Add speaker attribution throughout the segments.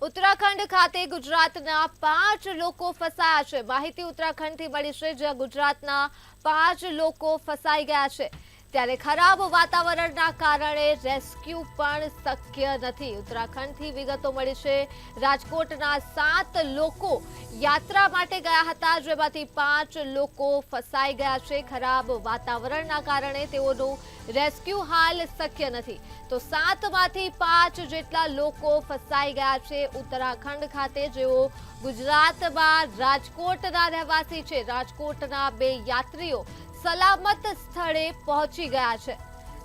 Speaker 1: ઉત્તરાખંડ ખાતે ગુજરાતના 5 લોકો ફસાયા છે। માહિતી ઉત્તરાખંડથી મળી છે, જ્યાં ગુજરાતના 5 લોકો ફસાઈ ગયા છે। ત્યારે ખરાબ વાતાવરણના કારણે રેસ્ક્યુ પણ શક્ય નથી। ઉત્તરાખંડથી વિગતો મળી છે, રાજકોટના 7 લોકો યાત્રા માટે ગયા હતા, જેમાંથી 5 લોકો ફસાઈ ગયા છે। ખરાબ વાતાવરણના કારણે તેઓનું રેસ્ક્યુ હાલ શક્ય નથી। તો 7માંથી 5 જેટલા લોકો ફસાઈ ગયા છે ઉત્તરાખંડ ખાતે, જેઓ ગુજરાતમાં રાજકોટના રહેવાસી છે। રાજકોટના 2 યાત્રીઓ સલામત સ્થળે પહોંચી ગયા છે।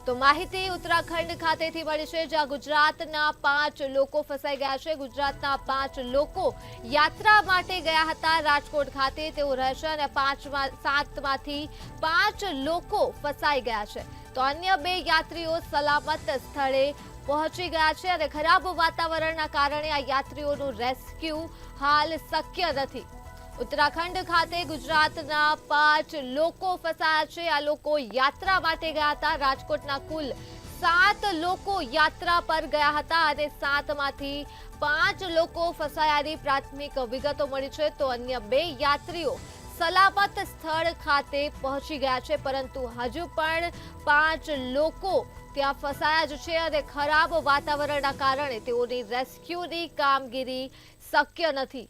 Speaker 1: તો માહિતી ઉત્તરાખંડ ખાતેથી મળી છે, જ્યાં ગુજરાતના 5 લોકો ફસાઈ ગયા છે। ગુજરાતના 5 લોકો યાત્રા માટે ગયા હતા રાજકોટ ખાતે, તેઓ રહેશે અને 7માંથી 5 લોકો ફસાઈ ગયા છે। તો અન્ય 2 યાત્રીઓ સલામત સ્થળે પહોંચી ગયા છે અને ખરાબ વાતાવરણના કારણે આ યાત્રીઓનું રેસ્ક્યુ હાલ શક્ય નથી। ઉત્તરાખંડ ખાતે ગુજરાતના 5 લોકો ફસાયા છે। આ લોકો યાત્રા માટે ગયા હતા। રાજકોટના કુલ 7 લોકો યાત્રા પર ગયા હતા અને 7માંથી 5 લોકો ફસાયાની પ્રાથમિક વિગતો મળી છે। તો અન્ય 2 યાત્રીઓ સલામત સ્થળ ખાતે પહોંચી ગયા છે, પરંતુ હજુ પણ 5 લોકો ત્યાં ફસાયા જ છે અને ખરાબ વાતાવરણના કારણે તેઓની રેસ્ક્યુની કામગીરી શક્ય નથી।